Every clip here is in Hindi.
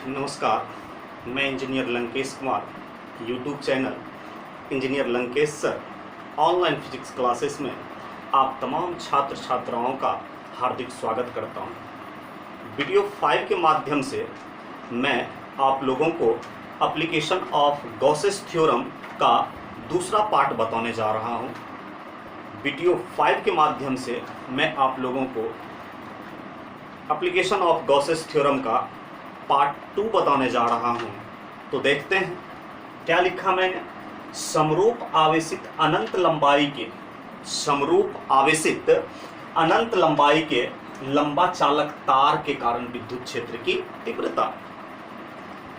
नमस्कार। मैं engineer Lankesh Kumar, YouTube channel engineer Lankesh sir online physics classes में आप तमाम छात्र छात्राओं का हार्दिक स्वागत करता हूं। वीडियो 5 के माध्यम से मैं आप लोगों को एप्लीकेशन ऑफ गॉसेस थ्योरम का दूसरा पार्ट बताने जा रहा हूं। वीडियो 5 के माध्यम से मैं आप लोगों को एप्लीकेशन ऑफ गॉसेस थ्योरम का पार्ट 2 बताने जा रहा हूं। तो देखते हैं क्या लिखा मैंने। समरूप आवेशित अनंत लंबाई के लंबा चालक तार के कारण विद्युत क्षेत्र की तीव्रता।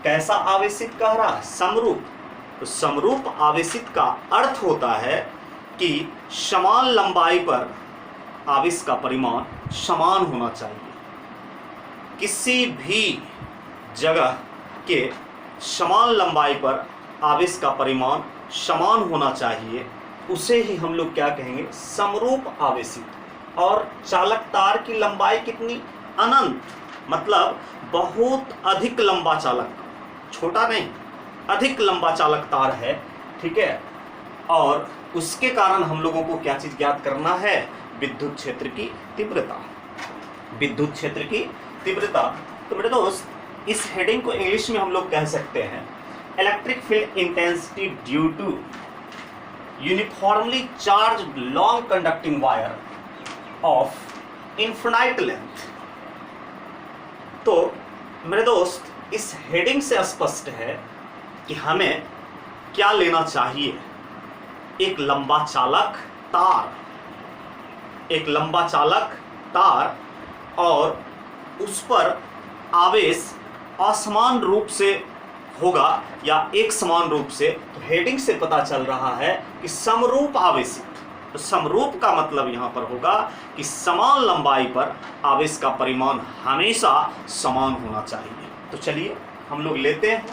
कैसा आवेशित कह रहा है? समरूप। तो समरूप आवेशित का अर्थ होता है कि समान लंबाई पर आवेश का परिमाण समान होना चाहिए। किसी भी जगह के समान लंबाई पर आवेश का परिमाण समान होना चाहिए, उसे ही हम लोग क्या कहेंगे? समरूप आवेशित। और चालक तार की लंबाई कितनी? अनंत, मतलब बहुत अधिक लंबा चालक, छोटा नहीं, अधिक लंबा चालक तार है, ठीक है। और उसके कारण हम लोगों को क्या चीज ज्ञात करना है? विद्युत क्षेत्र की तीव्रता। विद्युत क्षेत्र की तीव्रता। तो मेरे दोस्त, इस हेडिंग को इंग्लिश में हम लोग कह सकते हैं electric field intensity due to uniformly charge long conducting wire of infinite length. तो मेरे दोस्त, इस हेडिंग से स्पष्ट है कि हमें क्या लेना चाहिए? एक लंबा चालक तार, एक लंबा चालक तार, और उस पर आवेश असमान रूप से होगा या एक समान रूप से। तो हेडिंग से पता चल रहा है कि समरूप आवेशित। तो समरूप का मतलब यहां पर होगा कि समान लंबाई पर आवेश का परिमाण हमेशा समान होना चाहिए। तो चलिए हम लोग लेते हैं।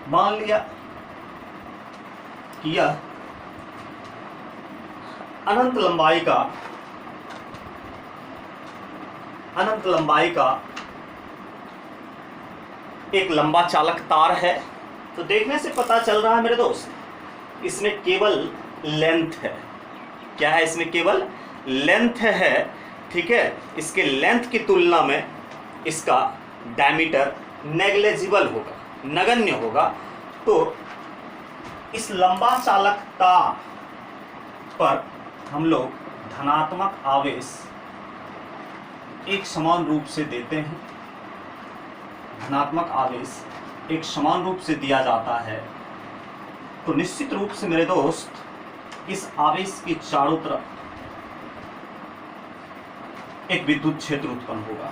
मान लिया कि यह अनंत लंबाई का एक लंबा चालक तार है। तो देखने से पता चल रहा है मेरे दोस्त, इसमें केवल लेंथ है। क्या है? इसमें केवल लेंथ है, ठीक है। इसके लेंथ की तुलना में इसका डायमीटर नेग्लिजिबल होगा, नगण्य होगा। तो इस लंबा चालक तार पर हम लोग धनात्मक आवेश एक समान रूप से देते हैं। धनात्मक आवेश एक समान रूप से दिया जाता है। तो निश्चित रूप से मेरे दोस्त, इस आवेश के चारों तरफ एक विद्युत क्षेत्र उत्पन्न होगा।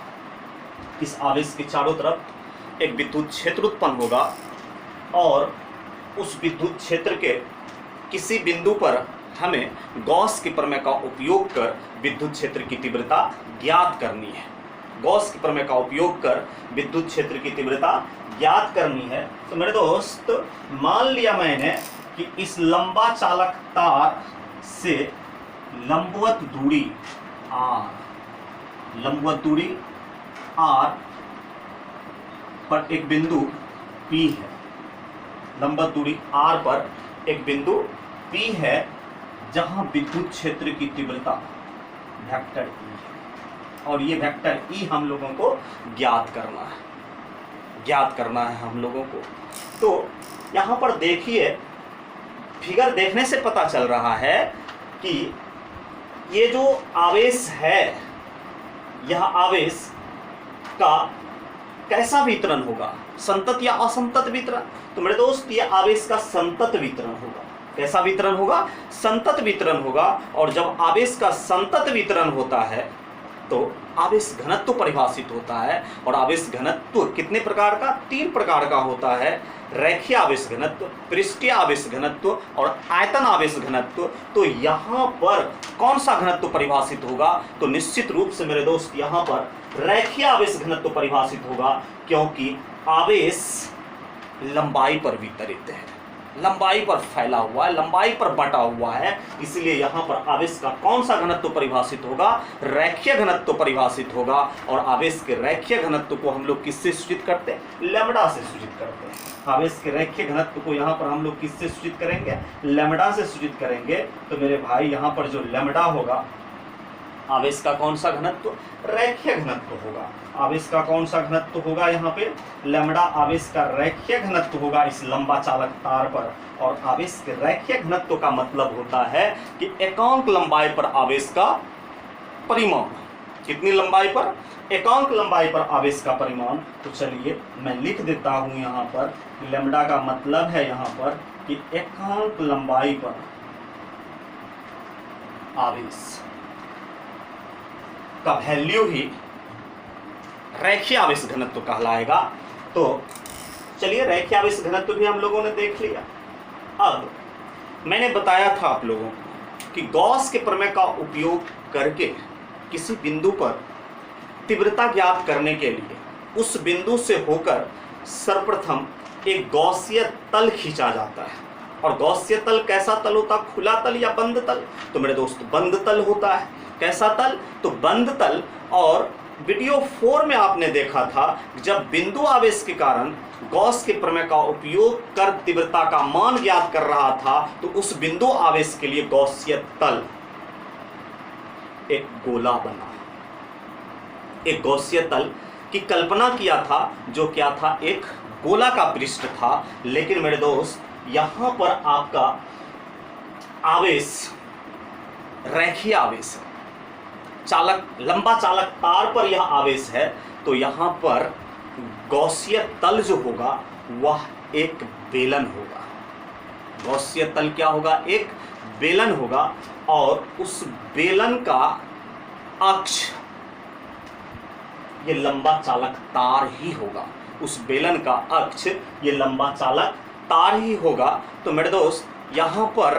इस आवेश के चारों तरफ एक विद्युत क्षेत्र उत्पन्न होगा, और उस विद्युत क्षेत्र के किसी बिंदु पर हमें गॉस के प्रमेय का उपयोग कर विद्युत क्षेत्र की तीव्रता ज्ञात करनी है। गॉस के प्रमेय का उपयोग कर विद्युत क्षेत्र की तीव्रता ज्ञात करनी है। तो मेरे दोस्त, मान लिया मैंने कि इस लंबा चालक तार से लंबवत दूरी R पर एक बिंदु P है। लंबवत दूरी R पर एक बिंदु P है, जहां विद्युत क्षेत्र की तीव्रता वेक्टर E है। और ये वेक्टर E हम लोगों को ज्ञात करना है हम लोगों को। तो यहाँ पर देखिए, फिगर देखने से पता चल रहा है कि ये जो आवेश है, यह आवेश का कैसा वितरण होगा? संतत या असंतत वितरण? तो मेरे दोस्त, ये आवेश का संतत वितरण होगा। कैसा वितरण होगा? संतत वितरण होगा। और जब आवेश का संतत वितरण होता है तो आवेश घनत्व परिभाषित होता है। और आवेश घनत्व कितने प्रकार का? 3 प्रकार का होता है। रेखीय आवेश घनत्व, पृष्ठीय आवेश घनत्व और आयतन आवेश घनत्व। तो यहाँ पर कौन सा घनत्व परिभाषित होगा? तो निश्चित रूप से मेरे दोस्त, यहाँ पर रेखीय आवेश घनत्व परिभाषित होगा, क्योंकि आवेश लंबाई पर वितरित है। लंबाई पर फैला हुआ है, लंबाई पर बटा हुआ है, इसलिए यहां पर आवेश का कौन सा घनत्व परिभाषित होगा? रेखीय घनत्व परिभाषित होगा। और आवेश के रेखीय घनत्व को हम लोग किससे सूचित करते हैं? लैम्ब्डा से सूचित करते हैं। आवेश के रेखीय घनत्व को यहाँ पर हम लोग किससे सूचित करेंगे? लैम्ब्डा से सूचित करेंगे। तो मेरे भाई यहाँ पर जो लैम्ब्डा होगा, आवेश का कौन सा घनत्व? रेखीय घनत्व होगा। आवेश का कौन सा घनत्व होगा? यहाँ पे लैम्ब्डा आवेश का रेखीय घनत्व होगा इस लंबा चालक तार पर। और आवेश के रेखीय घनत्व का मतलब होता है कि एकांक लंबाई पर आवेश का परिमाण। कितनी लंबाई पर? एकांक लंबाई पर आवेश का परिमाण। तो चलिए मैं लिख देता हूं यहाँ पर, लैम्ब्डा का मतलब है यहाँ पर कि एकांक लंबाई पर आवेश का वैल्यू ही रेखीय आवेश घनत्व कहलाएगा। तो चलिए रेखीय आवेश घनत्व भी हम लोगों ने देख लिया। अब मैंने बताया था आप लोगों को कि गॉस के प्रमेय का उपयोग करके किसी बिंदु पर तीव्रता ज्ञात करने के लिए उस बिंदु से होकर सर्वप्रथम एक गॉसीय तल खींचा जाता है। और गॉसीय तल कैसा तल होता? खुला तल या बंद तल? तो मेरे दोस्त बंद तल होता है। कैसा तल? तो बंद तल। और वीडियो 4 में आपने देखा था जब बिंदु आवेश के कारण गॉस के प्रमेय का उपयोग कर तीव्रता का मान ज्ञात कर रहा था, तो उस बिंदु आवेश के लिए गॉसीय तल एक गोला बना। एक गॉसीय तल की कल्पना किया था जो क्या था? एक गोला का पृष्ठ था। लेकिन मेरे दोस्त यहां पर आपका आवेश रेखीय आवेश है, चालक लंबा चालक तार पर यह आवेश है। तो यहां पर गॉसीय तल जो होगा वह एक बेलन होगा। गॉसीय तल क्या होगा? एक बेलन होगा। और उस बेलन का अक्ष ये लंबा चालक तार ही होगा। उस बेलन का अक्ष ये लंबा चालक तार ही होगा। तो मेरे दोस्त यहां पर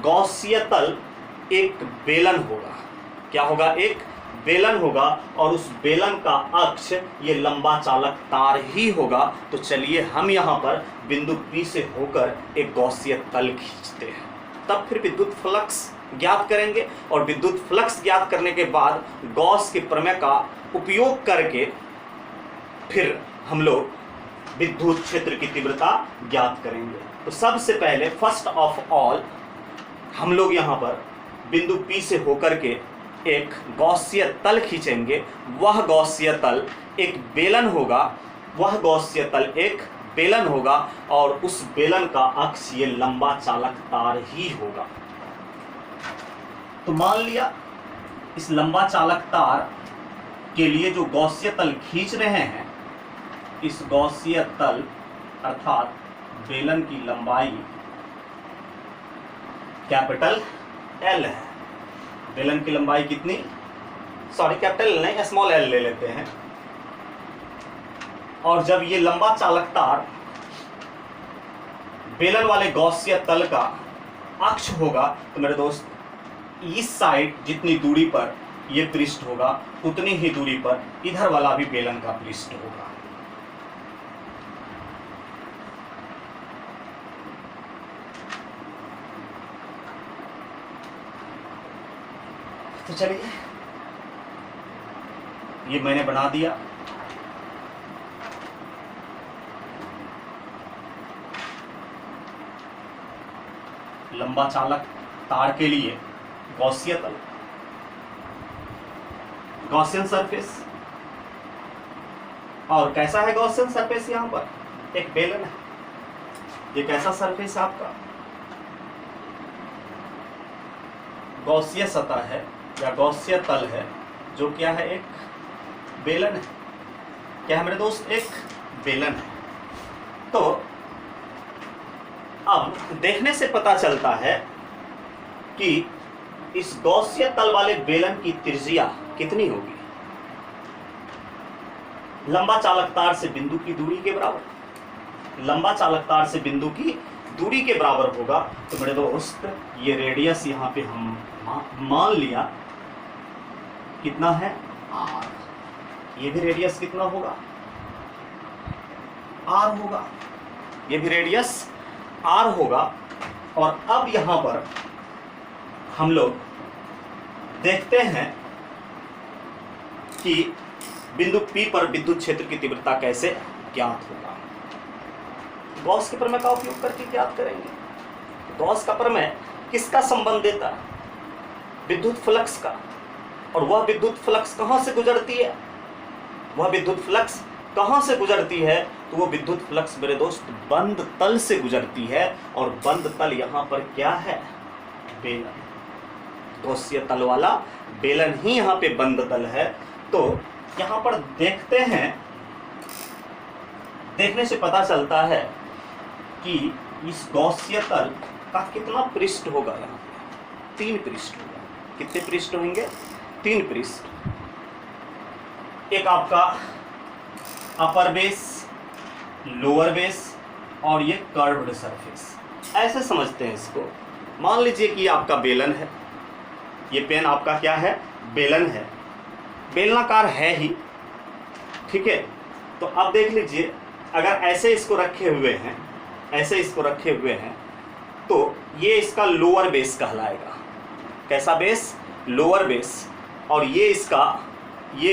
गॉसीय तल एक बेलन होगा। क्या होगा? एक बेलन होगा। और उस बेलन का अक्ष ये लंबा चालक तार ही होगा। तो चलिए हम यहाँ पर बिंदु P से होकर एक गॉसीय तल खींचते हैं, तब फिर विद्युत फ्लक्स ज्ञात करेंगे। और विद्युत फ्लक्स ज्ञात करने के बाद गॉस के प्रमेय का उपयोग करके फिर हम लोग विद्युत क्षेत्र की तीव्रता ज्ञात करेंगे। तो सबसे पहले फर्स्ट ऑफ ऑल हम लोग यहाँ पर बिंदु P से होकर के एक गॉसीय तल खींचेंगे। वह गॉसीय तल एक बेलन होगा। वह गॉसीय तल एक बेलन होगा। और उस बेलन का अक्ष ये लंबा चालक तार ही होगा। तो मान लिया इस लंबा चालक तार के लिए जो गॉसीय तल खींच रहे हैं, इस गॉसीय तल अर्थात बेलन की लंबाई कैपिटल L है। बेलन की लंबाई कितनी? कैपिटल नहीं, स्मॉल l ले लेते हैं। और जब ये लंबा चालक तार बेलन वाले गॉसीय तल का अक्ष होगा, तो मेरे दोस्त इस साइड जितनी दूरी पर ये पृष्ठ होगा उतनी ही दूरी पर इधर वाला भी बेलन का पृष्ठ होगा। तो चलिए ये मैंने बना दिया। लंबा चालक तार के लिए गॉसीय तल, गॉसियन सरफेस। और कैसा है गॉसियन सरफेस? यहां पर एक बेलन है। ये कैसा सरफेस है आपका? गॉसीय सतह है या गॉसीय तल है, जो क्या है? एक बेलन है। क्या है मेरे दोस्त? एक बेलन है। तो अब देखने से पता चलता है कि इस गॉसीय तल वाले बेलन की त्रिज्या कितनी होगी? लंबा चालक तार से बिंदु की दूरी के बराबर। लंबा चालक तार से बिंदु की दूरी के बराबर होगा। तो मेरे दोस्त ये रेडियस यहाँ पे हम मान लिया कितना है? r। ये भी रेडियस कितना होगा? r होगा। ये भी रेडियस R होगा। और अब यहां पर हम लोग देखते हैं कि बिंदु P पर विद्युत क्षेत्र की तीव्रता कैसे ज्ञात होगा। गॉस के प्रमेय का उपयोग करके ज्ञात करेंगे। गॉस का प्रमेय किसका संबंध देता है? विद्युत फ्लक्स का। और वह विद्युत फ्लक्स कहां से गुजरती है? वह विद्युत फ्लक्स कहां से गुजरती है? तो वो विद्युत फ्लक्स मेरे दोस्त बंद तल से गुजरती है। और बंद तल यहां पर क्या है? बेलन। गॉसीय तल वाला बेलन ही यहां पे बंद तल है। तो यहां पर देखते हैं, देखने से पता चलता है कि इस गॉसीय तल का कितना पृष्ठ होगा। यहाँ 3 पृष्ठ होगा। कितने पृष्ठ होंगे? 3 पृष्ठ। एक आपका अपर बेस, लोअर बेस और ये कर्व्ड सरफेस। ऐसे समझते हैं इसको। मान लीजिए कि ये आपका बेलन है, ये पेन आपका क्या है? बेलन है, बेलनाकार है ही, ठीक है। तो अब देख लीजिए, अगर ऐसे इसको रखे हुए हैं, ऐसे इसको रखे हुए हैं, तो ये इसका लोअर बेस कहलाएगा। कैसा बेस? Lower base. और ये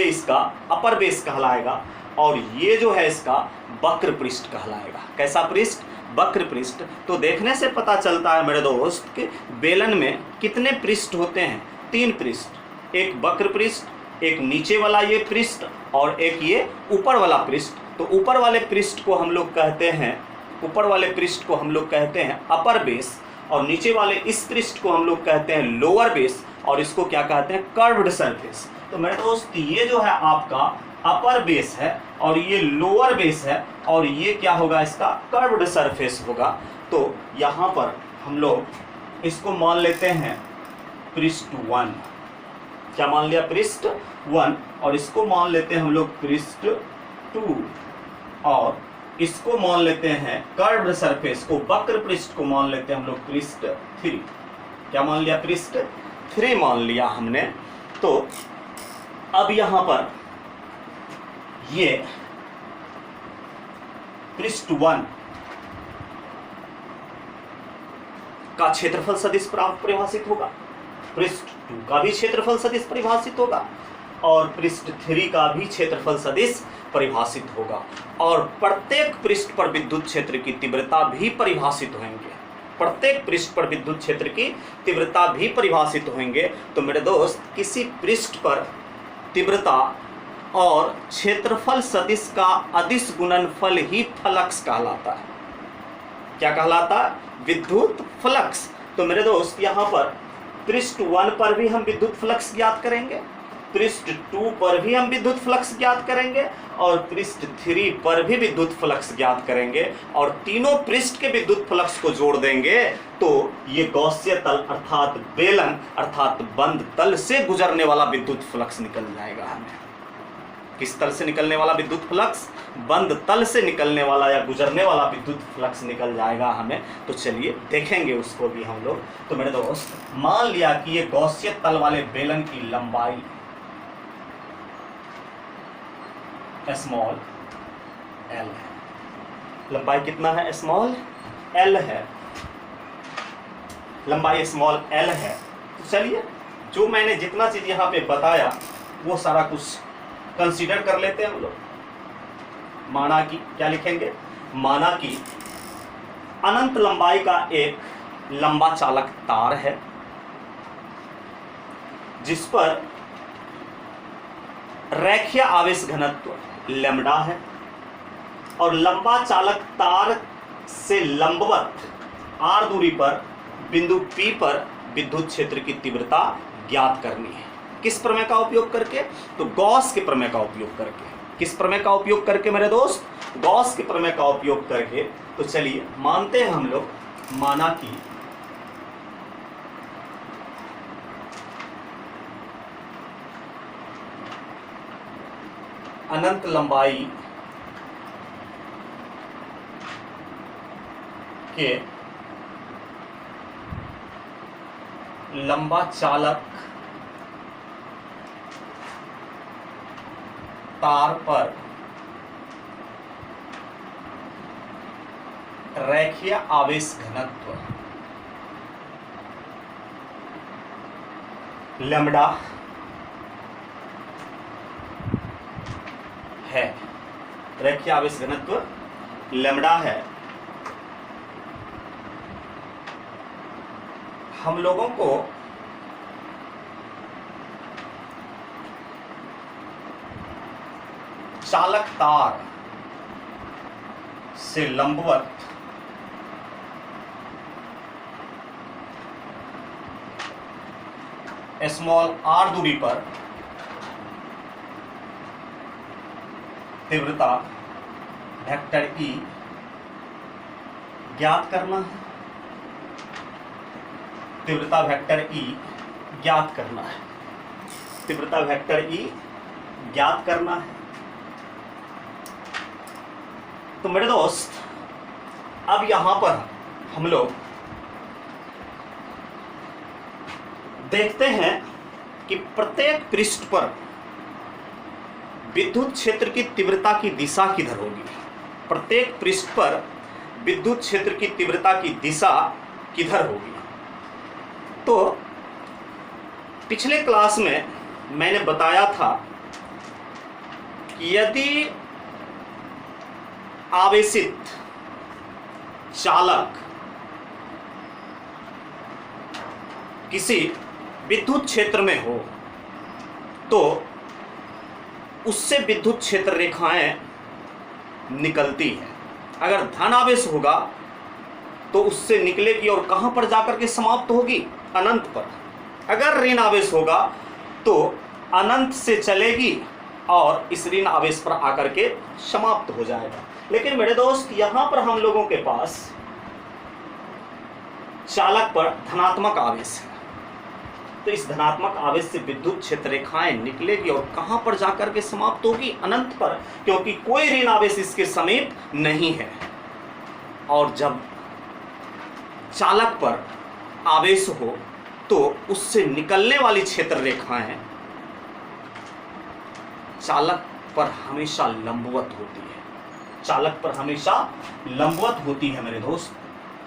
इसका अपर बेस कहलाएगा। और ये जो है इसका वक्र पृष्ठ कहलाएगा। कैसा पृष्ठ? वक्र पृष्ठ। तो देखने से पता चलता है मेरे दोस्त कि बेलन में कितने पृष्ठ होते हैं? 3 पृष्ठ। एक वक्र पृष्ठ, एक नीचे वाला ये पृष्ठ और एक ये ऊपर वाला पृष्ठ। तो ऊपर वाले पृष्ठ को हम लोग कहते हैं, ऊपर वाले पृष्ठ को हम लोग कहते हैं अपर बेस। और नीचे वाले इस पृष्ठ को हम लोग कहते हैं लोअर बेस। और इसको क्या कहते हैं? Curved surface. तो मेरे दोस्त ये जो है आपका अपर बेस है और ये लोअर बेस है और ये क्या होगा? इसका कर्व्ड सरफेस होगा। तो यहाँ पर हम लोग इसको मान लेते हैं पृष्ठ 1। क्या मान लिया? पृष्ठ 1। और इसको मान लेते हैं हम लोग पृष्ठ 2। और इसको मान लेते हैं कर्व्ड सरफेस को, वक्र पृष्ठ को मान लेते हैं हम लोग पृष्ठ 3। क्या मान लिया? पृष्ठ 3 मान लिया हमने। तो अब यहां पर ये पृष्ठ 1 का क्षेत्रफल सदिश परिभाषित होगा, पृष्ठ 2 का भी क्षेत्रफल सदिश परिभाषित होगा और पृष्ठ 3 का भी क्षेत्रफल सदिश परिभाषित होगा। और प्रत्येक पृष्ठ पर विद्युत क्षेत्र की तीव्रता भी परिभाषित होंगे। प्रत्येक पृष्ठ पर विद्युत क्षेत्र की तीव्रता भी परिभाषित होंगे। तो मेरे दोस्त, किसी पृष्ठ पर तीव्रता और क्षेत्रफल सदिश का अदिश गुणनफल ही फ्लक्स कहलाता है। क्या कहलाता है? विद्युत फ्लक्स। तो मेरे दोस्त, यहाँ पर पृष्ठ 1 पर भी हम विद्युत फ्लक्स ज्ञात करेंगे, पृष्ठ 2 पर भी हम विद्युत फ्लक्स ज्ञात करेंगे और पृष्ठ 3 पर भी विद्युत फ्लक्स ज्ञात करेंगे। और तीनों पृष्ठ के विद्युत फ्लक्स को जोड़ देंगे तो ये गॉसीय तल अर्थात बेलन अर्थात बंद तल से गुजरने वाला विद्युत फ्लक्स निकल जाएगा हमें। किस तल से निकलने वाला विद्युत फ्लक्स? बंद तल से निकलने वाला या गुजरने वाला विद्युत फ्लक्स निकल जाएगा हमें। तो चलिए देखेंगे उसको भी हम लोग। तो मेरे दोस्त, मान लिया कि ये गॉसीय तल वाले बेलन की लंबाई स्मॉल l है। लंबाई कितना है? स्मॉल l है। लंबाई स्मॉल l है। तो चलिए, जो मैंने जितना चीज यहाँ पे बताया वो सारा कुछ कंसीडर कर लेते हैं हम लोग। माना कि क्या लिखेंगे? माना कि अनंत लंबाई का एक लंबा चालक तार है जिस पर रेखीय आवेश घनत्व लैम्ब्डा है और लंबा चालक तार से लंबवत r दूरी पर बिंदु P पर विद्युत क्षेत्र की तीव्रता ज्ञात करनी है। किस प्रमेय का उपयोग करके? तो गॉस के प्रमेय का उपयोग करके। किस प्रमेय का उपयोग करके मेरे दोस्त? गॉस के प्रमेय का उपयोग करके। तो चलिए मानते हैं हम लोग, माना कि अनंत लंबाई के लंबा चालक तार पर रेखीय आवेश घनत्व लैम्ब्डा है, रेखीय आवेश घनत्व लैम्ब्डा है। हम लोगों को चालक तार से लंबवत स्मॉल r दूरी पर तीव्रता वेक्टर E ज्ञात करना है। तीव्रता वेक्टर E ज्ञात करना है। तीव्रता वेक्टर E ज्ञात करना है। तो मेरे दोस्त, अब यहां पर हम लोग देखते हैं कि प्रत्येक पृष्ठ पर विद्युत क्षेत्र की तीव्रता की दिशा किधर होगी। प्रत्येक पृष्ठ पर विद्युत क्षेत्र की तीव्रता की दिशा किधर होगी। तो पिछले क्लास में मैंने बताया था कि यदि आवेशित चालक किसी विद्युत क्षेत्र में हो तो उससे विद्युत क्षेत्र रेखाएं निकलती हैं। अगर धन आवेश होगा तो उससे निकलेगी और कहां पर जाकर के समाप्त होगी? अनंत पर। अगर ऋण आवेश होगा तो अनंत से चलेगी और इस ऋण आवेश पर आकर के समाप्त हो जाएगा। लेकिन मेरे दोस्त, यहां पर हम लोगों के पास चालक पर धनात्मक आवेश है, तो इस धनात्मक आवेश से विद्युत क्षेत्र रेखाएं निकलेगी और कहां पर जाकर के समाप्त होगी? अनंत पर, क्योंकि कोई ऋण आवेश इसके समीप नहीं है। और जब चालक पर आवेश हो तो उससे निकलने वाली क्षेत्र रेखाएं चालक पर हमेशा लंबवत होती है। चालक पर हमेशा लंबवत होती है मेरे दोस्त।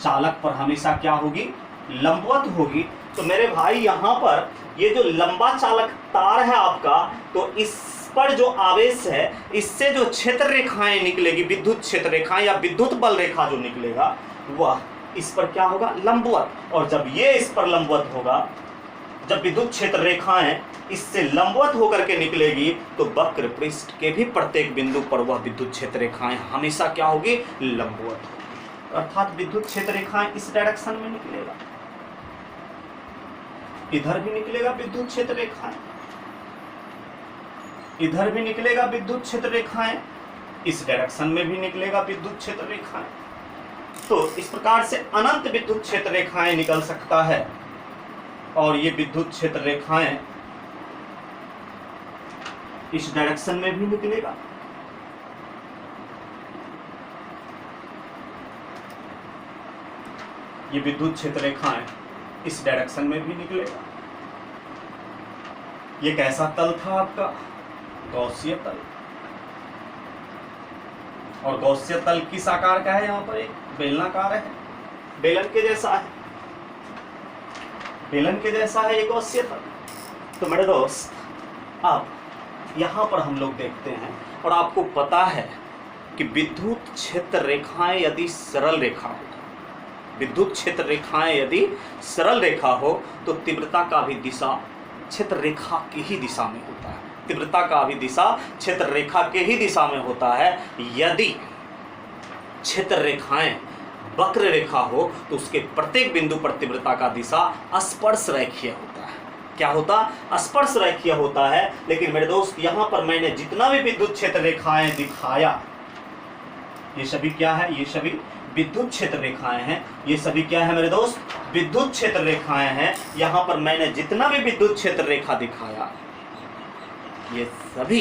चालक पर हमेशा क्या होगी? लंबवत होगी। तो मेरे भाई, यहां पर ये जो लंबा चालक तार है आपका, तो इस पर जो आवेश है, इससे जो क्षेत्र रेखाएं निकलेगी, विद्युत क्षेत्र रेखाएं या विद्युत बल रेखा जो निकलेगा, वह इस पर क्या होगा? लंबवत। और जब ये इस पर लंबवत होगा, जब विद्युत क्षेत्र रेखाएं इससे लंबवत होकर के निकलेगी, तो वक्र पृष्ठ के भी प्रत्येक बिंदु पर वह विद्युत क्षेत्र रेखाएं हमेशा क्या होगी? लंबवत होगी। अर्थात विद्युत क्षेत्र रेखाएं इस डायरेक्शन में निकलेगा, इधर भी निकलेगा विद्युत क्षेत्र रेखाएं, इधर भी निकलेगा विद्युत क्षेत्र रेखाएं, इस डायरेक्शन में भी निकलेगा विद्युत क्षेत्र रेखाएं। तो इस प्रकार से अनंत विद्युत क्षेत्र रेखाएं निकल सकता है। और ये विद्युत क्षेत्र रेखाएं इस डायरेक्शन में भी निकलेगा, ये विद्युत क्षेत्र रेखाएं इस डायरेक्शन में भी निकलेगा। ये कैसा तल था आपका? गौसीय तल। और गौसीय तल किस आकार का है? यहां पर एक बेलनाकार है, बेलन के जैसा है, बेलन के जैसा है ये गौसीय तल। तो मेरे दोस्त, अब यहां पर हम लोग देखते हैं, और आपको पता है कि विद्युत क्षेत्र रेखाएं यदि सरल रेखा हो, विद्युत क्षेत्र रेखाएं यदि सरल रेखा हो, तो तीव्रता का भी दिशा क्षेत्र रेखा की ही दिशा में होता है। तीव्रता का भी दिशा क्षेत्र रेखा के ही दिशा में होता है। यदि क्षेत्र रेखाएं वक्र रेखा हो तो उसके प्रत्येक बिंदु पर तीव्रता का दिशा स्पर्श रेखीय होता है। क्या होता? स्पर्श रेखीय होता है। लेकिन मेरे दोस्त, यहां पर मैंने जितना भी विद्युत क्षेत्र रेखाएं दिखाया, ये सभी क्या है? ये सभी विद्युत क्षेत्र रेखाएं हैं। ये सभी क्या है मेरे दोस्त? विद्युत क्षेत्र रेखाएं हैं। यहां पर मैंने जितना भी विद्युत क्षेत्र रेखा दिखाया, ये सभी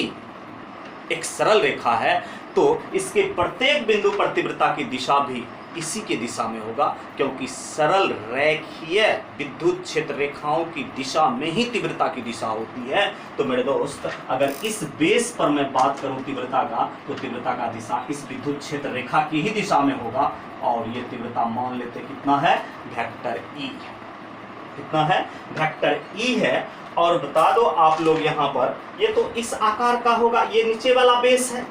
एक सरल रेखा है। तो इसके प्रत्येक बिंदु पर तीव्रता की दिशा भी इसी के दिशा में होगा, क्योंकि सरल रेखीय विद्युत क्षेत्र रेखाओं की दिशा में ही तीव्रता की दिशा होती है। तो मेरे दोस्त, अगर इस बेस पर मैं बात करूं तीव्रता का, तो तीव्रता का दिशा इस विद्युत क्षेत्र रेखा की ही दिशा में होगा। और ये तीव्रता मान लेते कितना है, वेक्टर ई। कितना है, वेक्टर ई है। और बता दो आप लोग यहाँ पर, ये तो इस आकार का होगा, ये नीचे वाला बेस है।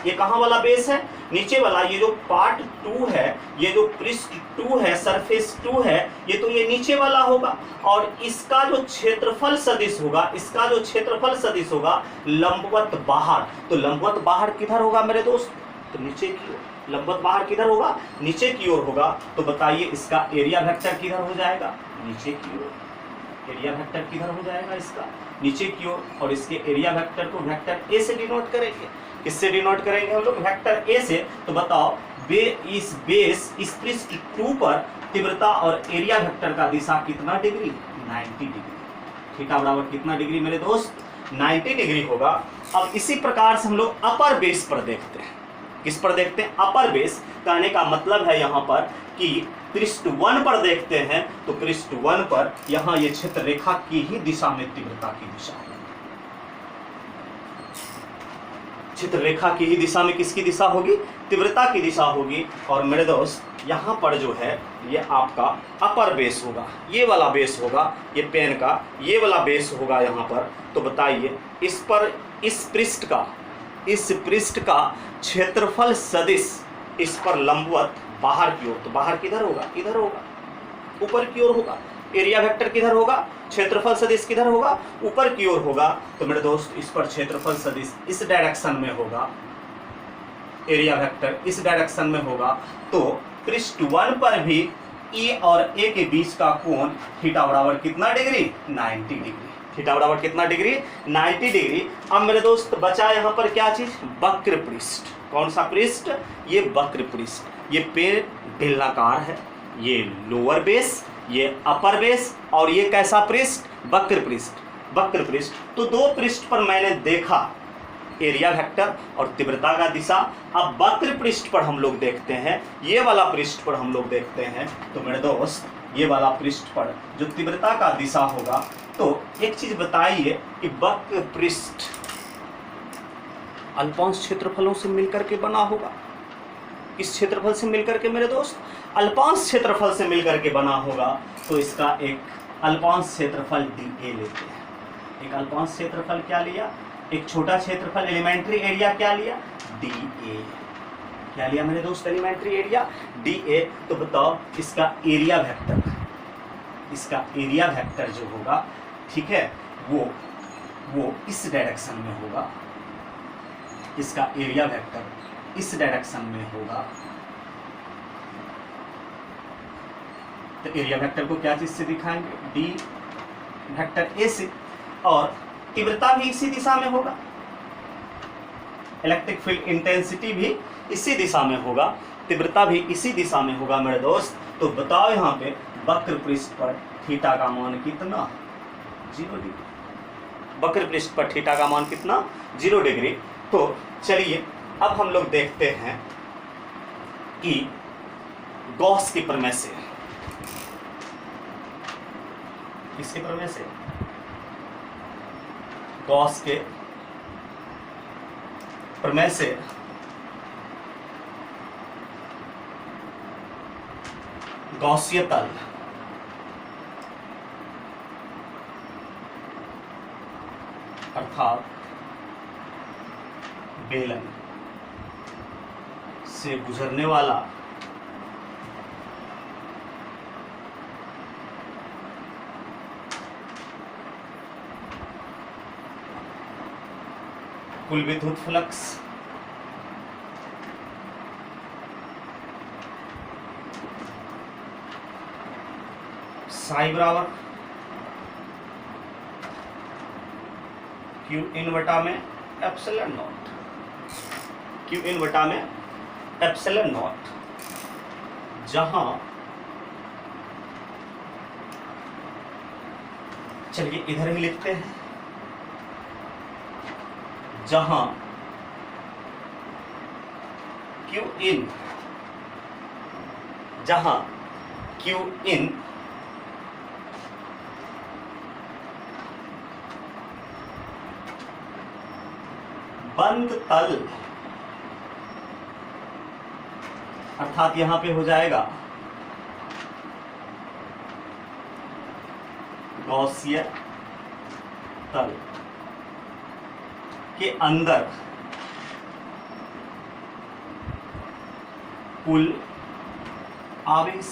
ये कहाँ वाला बेस है, नीचे वाला। ये जो पार्ट 2 है, ये जो पृष्ठ 2 है, सरफेस 2 है, ये तो ये नीचे वाला होगा। और इसका जो क्षेत्रफल सदिश होगा, इसका जो क्षेत्रफल सदिश होगा लंबवत बाहर। तो लंबवत बाहर किधर होगा मेरे दोस्त, तो नीचे की ओर। लंबवत बाहर किधर होगा, नीचे की ओर होगा। तो बताइए इसका एरिया वेक्टर किधर हो जाएगा, नीचे की ओर। एरिया वेक्टर किधर हो जाएगा, इसका नीचे की ओर। और इसके एरिया वेक्टर को वेक्टर ए से डिनोट करेंगे। किससे डिनोट करेंगे हम लोग, वेक्टर ए से। तो बताओ इस पृष्ठ 2 पर तीव्रता और एरिया वेक्टर का दिशा कितना डिग्री, 90 डिग्री। थीटा बराबर कितना डिग्री मेरे दोस्त, 90 डिग्री होगा। अब इसी प्रकार से हम लोग अपर बेस पर देखते हैं। किस पर देखते हैं, अपर बेस। कहने का मतलब है यहाँ पर कि पृष्ठ 1 पर देखते हैं, तो पृष्ठ 1 पर यहाँ ये क्षेत्र रेखा की ही दिशा में तीव्रता की दिशा है। क्षेत्र रेखा की ही दिशा में किसकी दिशा होगी, तीव्रता की दिशा होगी। और मेरे दोस्त यहाँ पर जो है ये आपका अपर बेस होगा, ये वाला बेस होगा, ये पेन का ये वाला बेस होगा यहाँ पर। तो बताइए इस पर इस पृष्ठ का क्षेत्रफल सदिश इस पर लंबवत बाहर की ओर। तो बाहर किधर होगा, इधर होगा, ऊपर की ओर होगा। एरिया वेक्टर किधर होगा, क्षेत्रफल सदिश किधर होगा, ऊपर की ओर होगा। तो मेरे दोस्त इस पर क्षेत्रफल सदिश इस डायरेक्शन में होगा, एरिया वेक्टर इस डायरेक्शन में होगा। तो पृष्ठ 1 पर भी ई और ए के बीच का कोण थीटा बराबर कितना डिग्री, 90 डिग्री। थीटा बराबर कितना डिग्री, 90 डिग्री। अब मेरे दोस्त बचा यहाँ पर क्या चीज, वक्र पृष्ठ। कौन सा पृष्ठ, ये वक्र पृष्ठ। ये पेड़ बेलनाकार है, ये लोअर बेस, ये अपर बेस, और ये कैसा पृष्ठ, वक्र पृष्ठ। वक्र पृष्ठ। तो दो पृष्ठ पर मैंने देखा एरिया वेक्टर और तीव्रता का दिशा। अब वक्र पृष्ठ पर हम लोग देखते हैं, ये वाला पृष्ठ पर हम लोग देखते हैं। तो मेरे दोस्त ये वाला पृष्ठ पर जो तीव्रता का दिशा होगा, तो एक चीज बताइए कि वक्र पृष्ठ अल्पांश क्षेत्रफलों से मिलकर के बना होगा। किस क्षेत्रफल से मिलकर के मेरे दोस्त, अल्पांश क्षेत्रफल से मिलकर के बना होगा। तो इसका एक अल्पांश क्षेत्रफल DA लेते हैं। एक अल्पांश क्षेत्रफल क्या लिया, एक छोटा क्षेत्रफल एलिमेंट्री एरिया क्या लिया, DA। क्या लिया मेरे दोस्त, एलिमेंट्री एरिया DA। तो बताओ इसका एरिया वेक्टर, इसका एरिया वेक्टर जो होगा, ठीक है, वो इस डायरेक्शन में होगा। इसका एरिया वेक्टर इस डायरेक्शन में होगा। तो एरिया वेक्टर को क्या चीज से दिखाएंगे, डी वेक्टर ए से। और तीव्रता भी इसी दिशा में होगा, इलेक्ट्रिक फील्ड इंटेंसिटी भी इसी दिशा में होगा, तीव्रता भी इसी दिशा में होगा मेरे दोस्त। तो बताओ यहाँ पे वक्र पृष्ठ पर थीटा का मान कितना, 0 डिग्री। वक्र पृष्ठ पर थीटा का मान कितना, 0 डिग्री। तो चलिए अब हम लोग देखते हैं कि गॉस के प्रमेय से, किसके प्रमेय से, गॉस के प्रमेय से गॉसीय तल अर्थात बेलन से गुजरने वाला कुल विद्युत फ्लक्स साई बराबर क्यू इन बटा में एप्सिलॉन नॉट, क्यू इन बटा में एप्सिलॉन नॉट। जहां चलिए इधर ही लिखते हैं, जहां क्यू इन जहां क्यू इन बंद तल, अर्थात यहां पे हो जाएगा गॉसियन तल के अंदर कुल आवेश,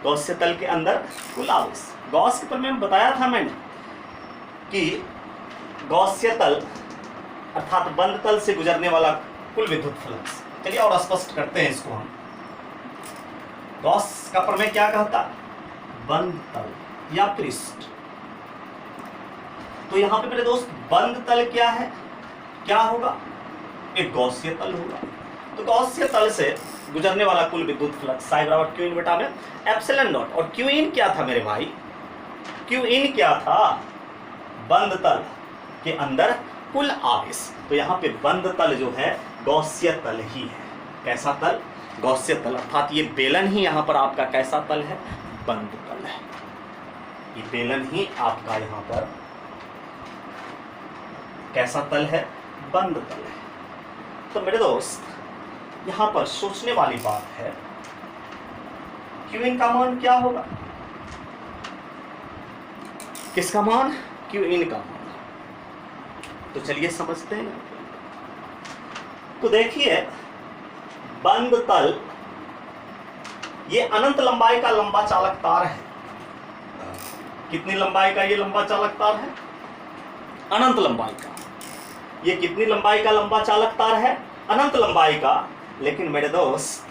गॉसियन तल के अंदर कुल आवेश। गॉस के पर में बताया था मैंने कि गॉसियन तल अर्थात बंद तल से गुजरने वाला कुल विद्युत फ्लक्स। चलिए और स्पष्ट करते हैं इसको हम। गॉस का प्रमेय क्या कहता? बंद तल या पृष्ठ। तो यहां पे मेरे दोस्त बंद तल क्या है, क्या होगा? एक गॉसियन तल होगा। तो गॉसियन तल से गुजरने वाला कुल विद्युत फ्लक्स साई बराबर क्यू इन बटा में एप्सिलॉन नॉट। और क्यू इन क्या था मेरे भाई? क्यू इन क्या था? बंद तल के अंदर कुल आवेश। तो यहाँ पे बंद तल जो है गॉसियन तल ही है। कैसा तल? गॉसियन तल। अर्थात ये बेलन ही यहाँ पर आपका कैसा तल है? बंद तल है। ये बेलन ही आपका यहाँ पर कैसा तल है? बंद तल है। तो मेरे दोस्त यहाँ पर सोचने वाली बात है, क्यू इन का मान क्या होगा? किसका मान? क्यू इन का मान। तो चलिए समझते हैं। तो देखिए बंद तल ये अनंत लंबाई का लंबा चालक तार है। कितनी लंबाई का ये लंबा चालक तार है? अनंत लंबाई का। ये कितनी लंबाई का लंबा चालक तार है? अनंत लंबाई का। लेकिन मेरे दोस्त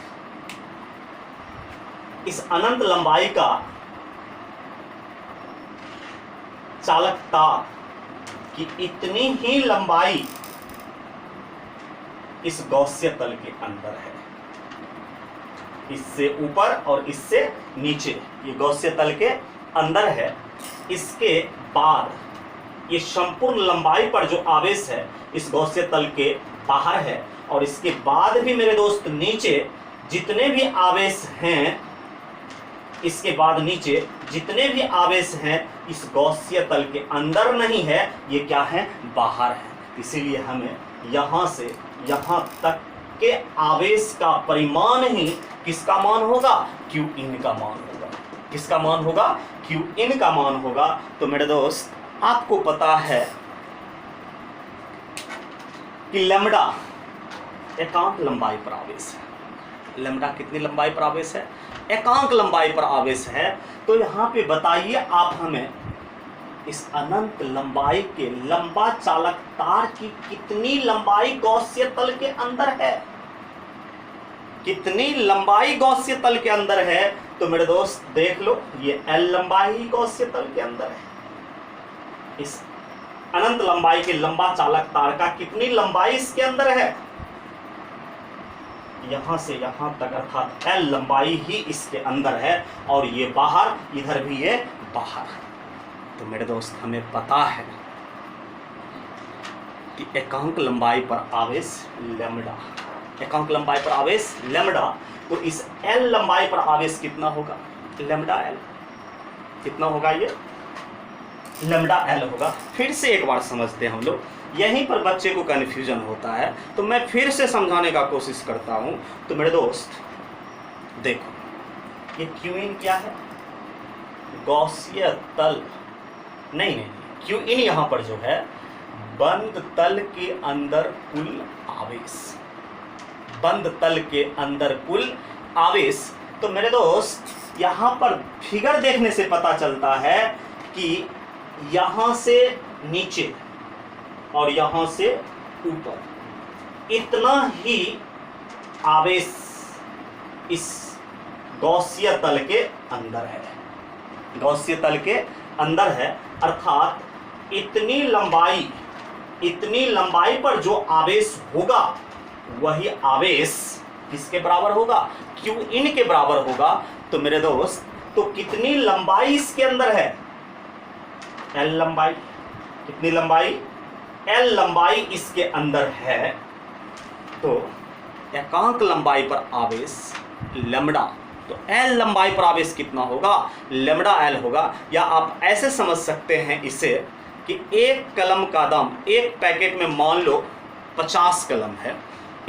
इस अनंत लंबाई का चालक तार की इतनी ही लंबाई इस गॉसियन तल के अंदर है। इससे ऊपर और इससे नीचे ये गॉसियन तल के अंदर है। इसके बाद ये संपूर्ण लंबाई पर जो आवेश है इस गॉसियन तल के बाहर है। और इसके बाद भी मेरे दोस्त नीचे जितने भी आवेश हैं, इसके बाद नीचे जितने भी आवेश हैं इस गॉसियन तल के अंदर नहीं है, ये क्या है? बाहर है। इसीलिए हमें यहाँ से यहाँ तक के आवेश का परिमाण ही किसका मान होगा? क्यू इन का मान होगा। किसका मान होगा? क्यू इन का मान होगा। तो मेरे दोस्त आपको पता है कि लैम्डा एकांक लंबाई पर आवेश है। लैम्डा कितनी लंबाई पर आवेश है? एकांक लंबाई पर आवेश है। तो यहाँ पे बताइए आप हमें इस अनंत लंबाई के लंबा चालक तार की कितनी लंबाई गॉसियन तल के अंदर है? कितनी लंबाई गॉसियन तल के अंदर है? तो मेरे दोस्त देख लो, ये L लंबाई ही गॉसियन तल के अंदर है। इस अनंत लंबाई के लंबा चालक तार का कितनी लंबाई इसके अंदर है? यहां से यहां तक अर्थात L लंबाई ही इसके अंदर है। और ये बाहर, इधर भी ये बाहर। तो मेरे दोस्त हमें पता है कि एकांक लंबाई पर आवेश लैम्डा, एकांक लंबाई पर आवेश लैम्डा। तो इस L लंबाई पर आवेश कितना होगा? Lambda L। कितना होगा ये? लैम्डा L होगा। फिर से एक बार समझते हैं हम लोग, यहीं पर बच्चे को कन्फ्यूजन होता है। तो मैं फिर से समझाने का कोशिश करता हूं। तो मेरे दोस्त देखो, ये क्यू इन क्या है? गॉसियन तल नहीं, क्यू इन यहां पर जो है बंद तल के अंदर कुल आवेश। बंद तल के अंदर कुल आवेश। तो मेरे दोस्त यहां पर फिगर देखने से पता चलता है कि यहां से नीचे और यहां से ऊपर इतना ही आवेश इस गॉसियन तल के अंदर है। गॉसियन तल के अंदर है अर्थात इतनी लंबाई पर जो आवेश होगा वही आवेश किसके बराबर होगा? क्यू इन के बराबर होगा। तो मेरे दोस्त तो कितनी लंबाई इसके अंदर है? L लंबाई। कितनी लंबाई? L लंबाई इसके अंदर है। तो एकांक लंबाई पर आवेश लैम्ब्डा। तो एल लंबाई पर आवेश कितना होगा, लैम्ब्डा एल होगा। या आप ऐसे समझ सकते हैं इसे कि एक कलम का दाम, एक पैकेट में मान लो 50 कलम है,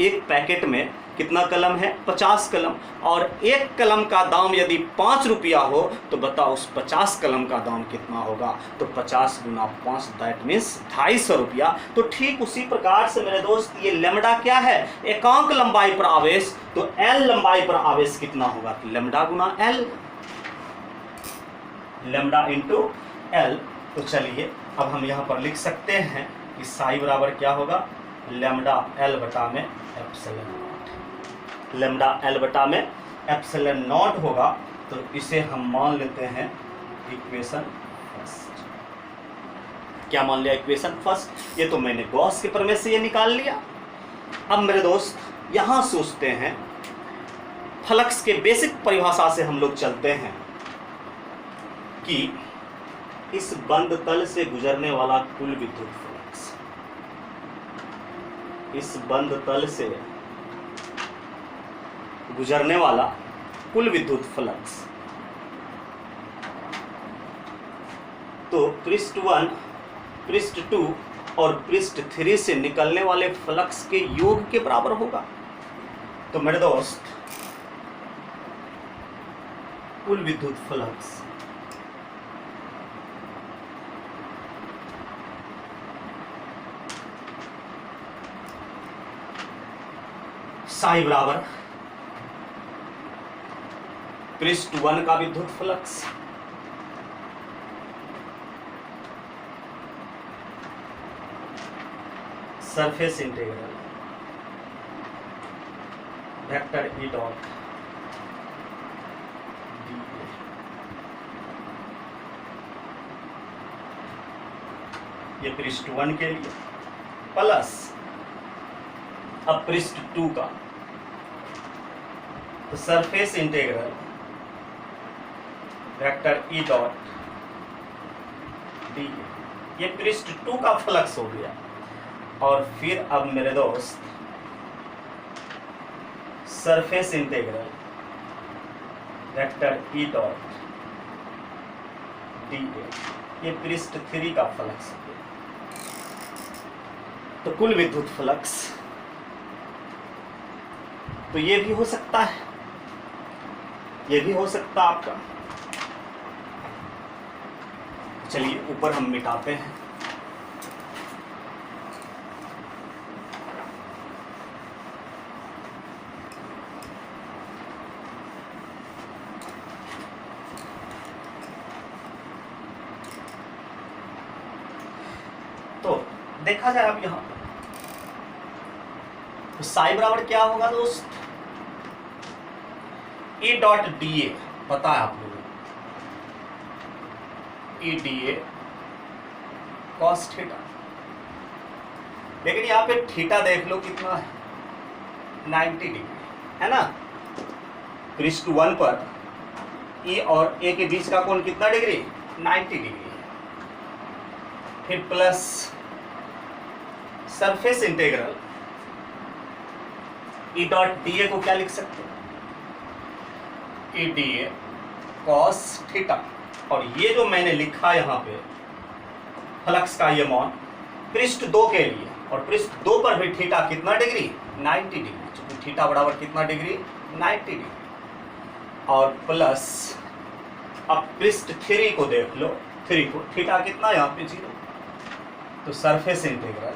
एक पैकेट में कितना कलम है, 50 कलम, और एक कलम का दाम यदि 5 रुपया हो तो बताओ उस 50 कलम का दाम कितना होगा। तो 50 गुना 5 दैट मीन्स 250 रुपया। तो ठीक उसी प्रकार से मेरे दोस्त ये लैम्ब्डा क्या है, एकांक लंबाई पर आवेश। तो एल लंबाई पर आवेश कितना होगा, तो लैम्ब्डा गुना एल, लैम्ब्डा इंटू एल। तो चलिए अब हम यहाँ पर लिख सकते हैं कि साई बराबर क्या होगा, लैम्ब्डा एल बटा में एप्सिलॉन नॉट, लैम्ब्डा एल बटा में एप्सिलॉन नॉट होगा। तो इसे हम मान लेते हैं इक्वेशन फर्स्ट। क्या मान लिया, इक्वेशन फर्स्ट। ये तो मैंने गॉस के प्रमेय से ये निकाल लिया। अब मेरे दोस्त यहाँ सोचते हैं, फ्लक्स के बेसिक परिभाषा से हम लोग चलते हैं कि इस बंद तल से गुजरने वाला कुल विद्युत फ्लक्स, इस बंद तल से गुजरने वाला कुल विद्युत फ्लक्स, तो पृष्ठ 1, पृष्ठ 2 और पृष्ठ 3 से निकलने वाले फ्लक्स के योग के बराबर होगा। तो मेरे दोस्त कुल विद्युत फ्लक्स साई बराबर पृष्ठ 1 का विद्युत flux surface integral vector E dot ये पृष्ठ 1 के लिए, प्लस अब पृष्ठ 2 का, तो surface integral vector E dot D, ये पृष्ठ 2 का फ्लक्स हो गया। और फिर अब मेरे दोस्त surface integral vector E dot D, ये पृष्ठ 3 का फ्लक्स हो गया। तो कुल विद्युत फ्लक्स तो ये भी हो सकता है, ये भी हो सकता है आपका। चलिए ऊपर हम मिटाते हैं। तो देखा जाए अब यहां तो साई बराबर क्या होगा दोस्त, ई डॉट डी ए पता है आप लोगों को, E D A cos theta. लेकिन यहाँ पे थीटा देख लो कितना है, 90 डिग्री है ना। पृष्ठ 1 पर ई और ए के बीच का कोण कितना डिग्री, 90 डिग्री। फिर plus surface integral E dot D A को क्या लिख सकते हैं, E D A cos theta. और ये जो मैंने लिखा यहाँ पे फ्लक्स का ये मान पृष्ठ 2 के लिए, और पृष्ठ 2 पर भी थीटा कितना डिग्री, 90 डिग्री। चूंकि थीटा बराबर कितना डिग्री, 90 डिग्री। और प्लस अब पृष्ठ 3 को देख लो, 3 को थीटा कितना यहाँ पे 0। तो surface integral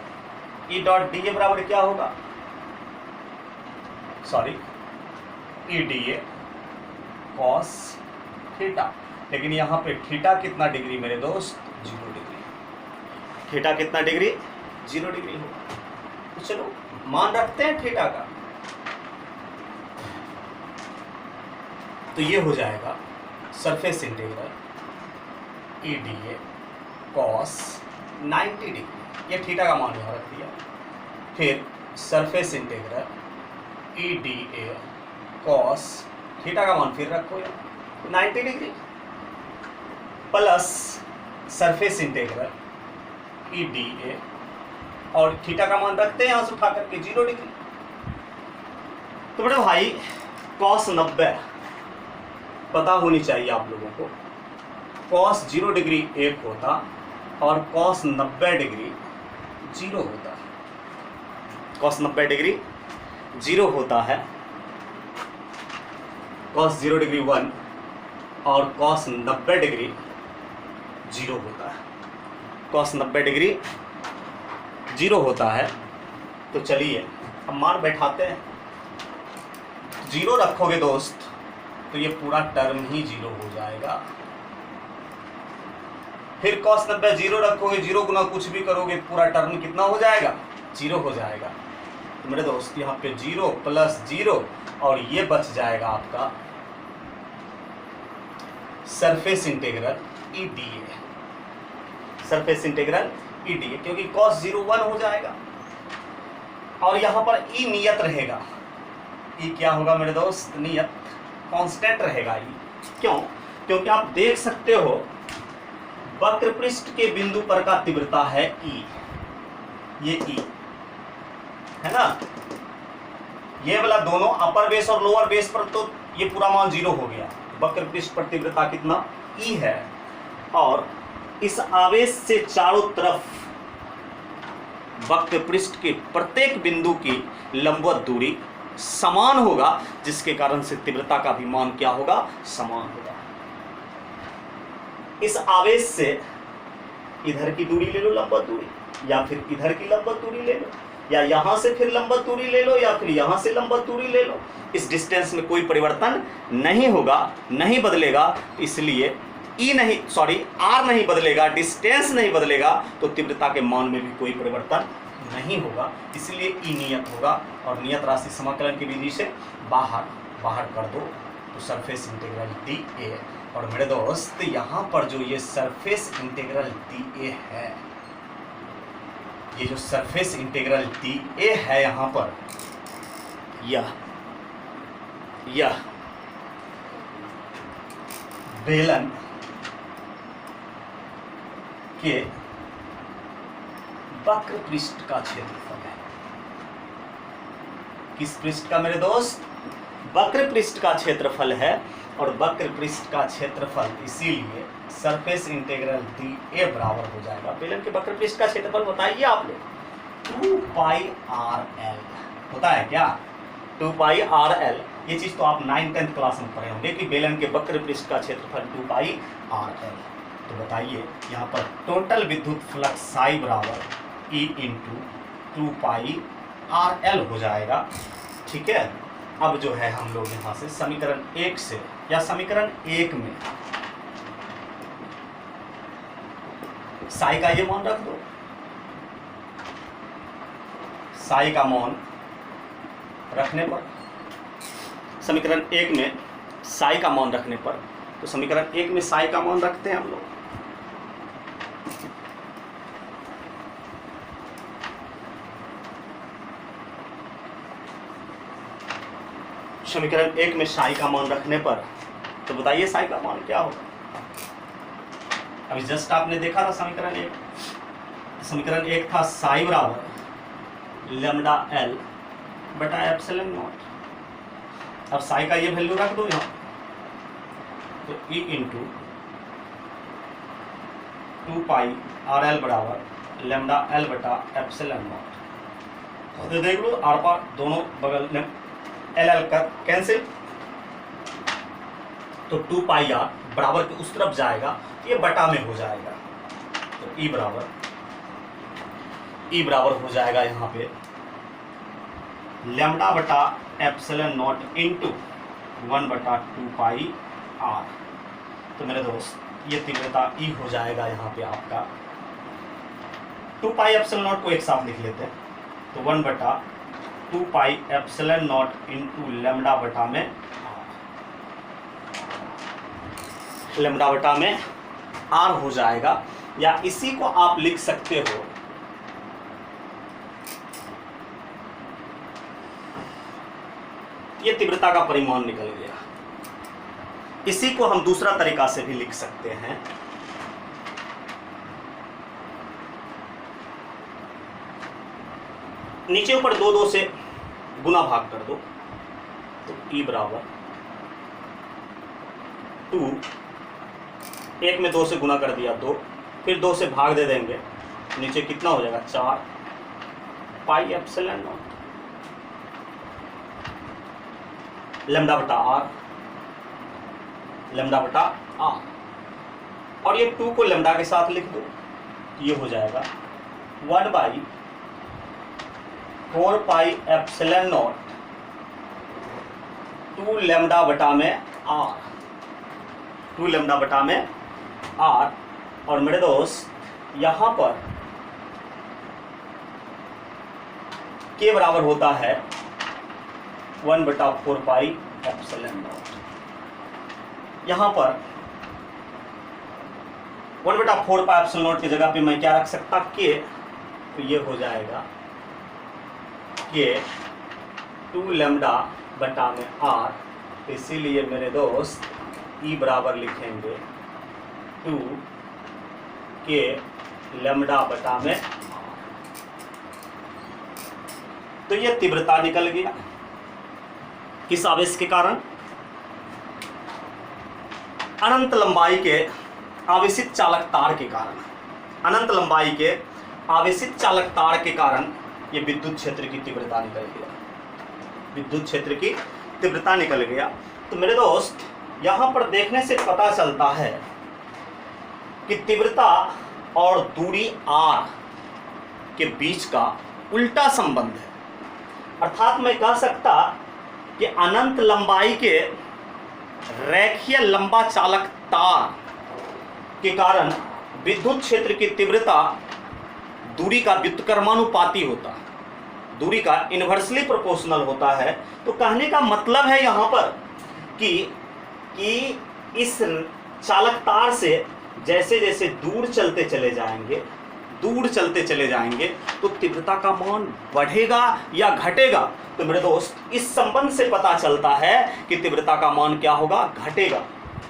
E dot D A बराबर क्या होगा, sorry E D A cos theta. लेकिन यहाँ पे थीटा कितना डिग्री मेरे दोस्त, 0 डिग्री। थीटा कितना डिग्री, 0 डिग्री होगा। तो चलो मान रखते हैं थीटा का। तो ये हो जाएगा surface integral E D A cos 90 degree, ये थीटा का मान यहाँ रख दिया। फिर surface integral E D A cos theta का मान फिर रखो यार 90 degree, plus surface integral E D A और थीटा का मान रखते हैं यहाँ से उठा करके 0 डिग्री। तो बड़े भाई cos 90 पता होनी चाहिए आप लोगों को। cos 0 डिग्री 1 होता और cos 90 डिग्री 0 होता है। cos 90 डिग्री 0 होता है, cos 0 डिग्री 1 और cos 90 डिग्री 0 होता है। cos 90 डिग्री 0 होता है। तो चलिए अब मान बैठाते हैं। 0 रखोगे दोस्त तो ये पूरा टर्म ही 0 हो जाएगा। फिर cos 90 0 रखोगे, 0 गुना कुछ भी करोगे पूरा टर्म कितना हो जाएगा? 0 हो जाएगा। तो मेरे दोस्त यहाँ पे 0 प्लस 0 और ये बच जाएगा आपका surface integral E D A. Surface integral E D A, क्योंकि cos 0 1 हो जाएगा और यहाँ पर ई नियत रहेगा। ई क्या होगा मेरे दोस्त? नियत, कांस्टेंट रहेगा ई। क्यों? क्योंकि आप देख सकते हो वक्र पृष्ठ के बिंदु पर का तीव्रता है ई, ये ई है ना। ये वाला दोनों अपर बेस और लोअर बेस पर तो ये पूरा मान 0 हो गया। वक्र पृष्ठ पर तीव्रता कितना? ई है। और इस आवेश से चारों तरफ वक्र पृष्ठ के प्रत्येक बिंदु की लंबवत दूरी समान होगा, जिसके कारण से तीव्रता का भी मान क्या होगा? समान होगा। इस आवेश से इधर की दूरी ले लो लंबवत दूरी, या फिर इधर की लंबवत दूरी ले लो, या यहां से फिर लंबवत दूरी ले लो, या फिर यहां से लंबवत दूरी ले लो। इस डिस्टेंस में कोई परिवर्तन नहीं होगा, नहीं बदलेगा। इसलिए आर नहीं बदलेगा, डिस्टेंस नहीं बदलेगा, तो तीव्रता के मान में भी कोई परिवर्तन नहीं होगा। इसलिए ई नियत होगा और नियत राशि समाकलन की विधि से बाहर कर दो तो सरफेस इंटीग्रल डी ए। और मेरे दोस्त यहाँ पर जो ये सरफेस इंटीग्रल डी ए है, ये जो सरफेस इंटीग्रल डी ए है यहाँ पर, यह बेलन के वक्र पृष्ठ का क्षेत्रफल है। किस पृष्ठ का मेरे दोस्त? वक्र पृष्ठ का क्षेत्रफल है। और वक्र पृष्ठ का क्षेत्रफल, इसीलिए सरफेस इंटीग्रल डी ए बराबर हो जाएगा बेलन के वक्र पृष्ठ का क्षेत्रफल। बताइए आप लोग 2 पाई आर एल होता है क्या? 2 पाई आर एल। ये चीज तो आप 9th-10th क्लास में पढ़े होंगे कि बेलन के वक्र पृष्ठ का क्षेत्रफल 2 पाई आर एल। तो बताइए यहाँ पर टोटल विद्युत फ्लक्स साई बराबर ई इंटू 2 पाई आर एल हो जाएगा। ठीक है। अब जो है हम लोग यहाँ से समीकरण 1 से, या समीकरण 1 में साई का ये मान रख दो। साई का मान रखने पर, समीकरण 1 में साई का मान रखने पर, तो समीकरण 1 में साई का मान रखते हैं हम लोग। समीकरण 1 में साई का मान रखने पर, तो बताइए साई का मान क्या होगा? अभी जस्ट आपने देखा था समीकरण 1। समीकरण 1 था साई बराबर लैम्डा एल बटा एप्सिलॉन नॉट। अब साई का ये वैल्यू रख दो यहाँ, तो ई इंटू 2 पाई आर एल बराबर लैम्डा एल बटा एप्सिलॉन नॉट। तो देख लो आर पार दोनों बगल में एल एल का कैंसिल, तो 2 पाई आर बराबर के उस तरफ जाएगा, ये बटा में हो जाएगा। तो ई बराबर हो जाएगा यहाँ पे लैम्डा बटा एप्सिलॉन नॉट इंटू 1 बटा 2 पाई आर। तो मेरे दोस्त ये तीव्रता ई हो जाएगा यहाँ पे आपका 2 पाई एप्सिलॉन नॉट को एक साथ लिख लेते हैं, तो 1 बटा 2 pi epsilon not into lambda बटा में आर हो जाएगा। या इसी को आप लिख सकते हो ये तीव्रता का परिमाण निकल गया। इसी को हम दूसरा तरीका से भी लिख सकते हैं। नीचे ऊपर 2 से गुना भाग कर दो, तो ई बराबर 2, 1 में 2 से गुना कर दिया 2, फिर 2 से भाग दे देंगे, नीचे कितना हो जाएगा 4 पाई एप्सिलॉन नॉट लैम्डा बटा आर, लैम्डा बटा आर, और ये 2 को लैम्डा के साथ लिख दो, ये हो जाएगा 1/4 पाई एप्सिलॉन नॉट 2 लैम्डा बटा में आर, 2 लैम्डा बटा में आर। और मेरे दोस्त यहां पर के बराबर होता है 1/4 पाई एप्सिलॉन नॉट। यहां पर 1/4 पाई एप्सिलॉन नॉट की जगह पे मैं क्या रख सकता के, तो ये हो जाएगा के 2 लैम्डा बटा में आर, इसीलिए मेरे दोस्त ई बराबर लिखेंगे 2 के लैम्डा बटा में आर। तो ये तीव्रता निकल गया किस आवेश के कारण, अनंत लंबाई के आवेशित चालक तार के कारण, अनंत लंबाई के आवेशित चालक तार के कारण ये विद्युत क्षेत्र की तीव्रता निकल गया, विद्युत क्षेत्र की तीव्रता निकल गया। तो मेरे दोस्त यहां पर देखने से पता चलता है कि तीव्रता और दूरी r के बीच का उल्टा संबंध है। अर्थात मैं कह सकता कि अनंत लंबाई के रेखीय लंबा चालक तार के कारण विद्युत क्षेत्र की तीव्रता दूरी का व्युत्क्रमानुपाती होता है, दूरी का इन्वर्सली प्रोपोर्शनल होता है। तो कहने का मतलब है यहाँ पर कि इस चालक तार से जैसे जैसे दूर चलते चले जाएंगे तो तीव्रता का मान बढ़ेगा या घटेगा। तो मेरे दोस्त इस संबंध से पता चलता है कि तीव्रता का मान क्या होगा, घटेगा।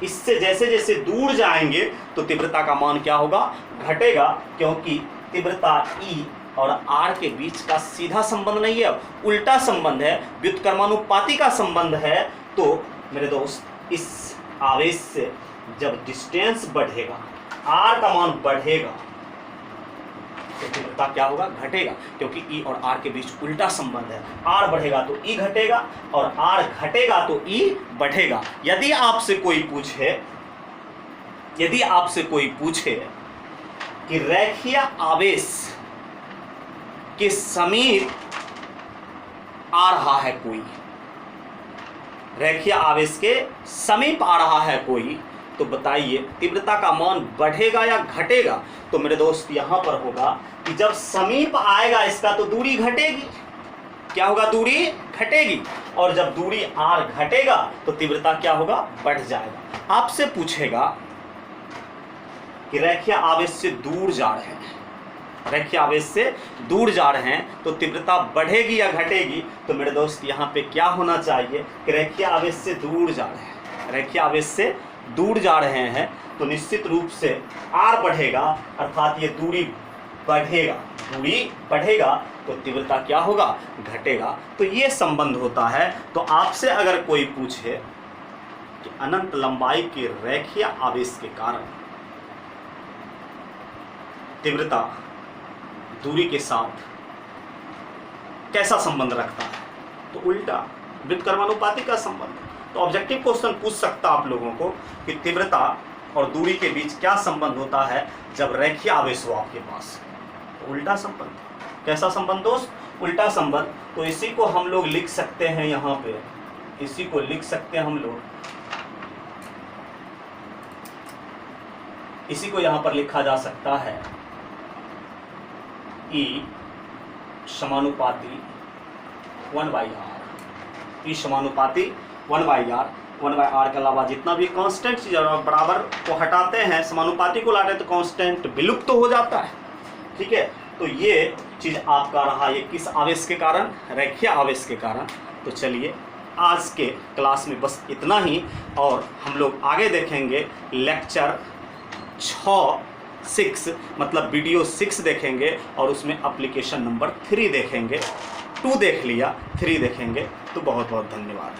इससे जैसे जैसे दूर जाएंगे तो तीव्रता का मान क्या होगा, घटेगा, क्योंकि तीव्रता E और R के बीच का सीधा संबंध नहीं है, उल्टा संबंध है, व्युत्क्रमानुपाती का संबंध है। तो मेरे दोस्त इस आवेश से जब डिस्टेंस बढ़ेगा, R का मान बढ़ेगा, तो तीव्रता क्या होगा, घटेगा, क्योंकि E और R के बीच उल्टा संबंध है। R बढ़ेगा तो E घटेगा और R घटेगा तो E बढ़ेगा। यदि आपसे कोई पूछे कि रेखीय आवेश के समीप आ रहा है कोई, रेखीय आवेश के समीप आ रहा है कोई, तो बताइए तीव्रता का मान बढ़ेगा या घटेगा। तो मेरे दोस्त यहां पर होगा कि जब समीप आएगा इसका तो दूरी घटेगी, क्या होगा, दूरी घटेगी, और जब दूरी r घटेगा तो तीव्रता क्या होगा, बढ़ जाएगा। आपसे पूछेगा कि रेखीय आवेश से दूर जा रहे हैं, रेखीय आवेश से दूर जा रहे हैं तो तीव्रता बढ़ेगी या घटेगी। तो मेरे दोस्त यहाँ पे क्या होना चाहिए कि रेखीय आवेश से दूर जा रहे हैं, रेखीय आवेश से दूर जा रहे हैं तो निश्चित रूप से r बढ़ेगा, अर्थात ये दूरी बढ़ेगा तो तीव्रता क्या होगा, घटेगा। तो ये संबंध होता है। तो आपसे अगर कोई पूछे कि अनंत लंबाई के रेखीय आवेश के कारण तीव्रता दूरी के साथ कैसा संबंध रखता है, तो उल्टा व्युत्क्रमानुपाती का संबंध। तो ऑब्जेक्टिव क्वेश्चन पूछ सकता आप लोगों को कि तीव्रता और दूरी के बीच क्या संबंध होता है जब रेखीय आवेश हो आपके पास, तो उल्टा संबंध। कैसा संबंध दोस्त, उल्टा संबंध। तो इसी को हम लोग लिख सकते हैं, यहाँ पे इसी को लिख सकते हैं हम लोग, इसी को यहाँ पर लिखा जा सकता है E समानुपाती 1/r, E समानुपाती 1/r, 1/r के अलावा जितना भी कांस्टेंट चीज है, बराबर को हटाते हैं, समानुपाती को लाते हैं तो कांस्टेंट विलुप्त तो हो जाता है। ठीक है, तो ये चीज आपका रहा, ये किस आवेश के कारण, रेखीय आवेश के कारण। तो चलिए आज के क्लास में बस इतना ही, और हम लोग आगे देखेंगे लेक्चर 6 मतलब वीडियो 6 देखेंगे, और उसमें एप्लीकेशन नंबर 3 देखेंगे। 2 देख लिया, 3 देखेंगे। तो बहुत बहुत धन्यवाद।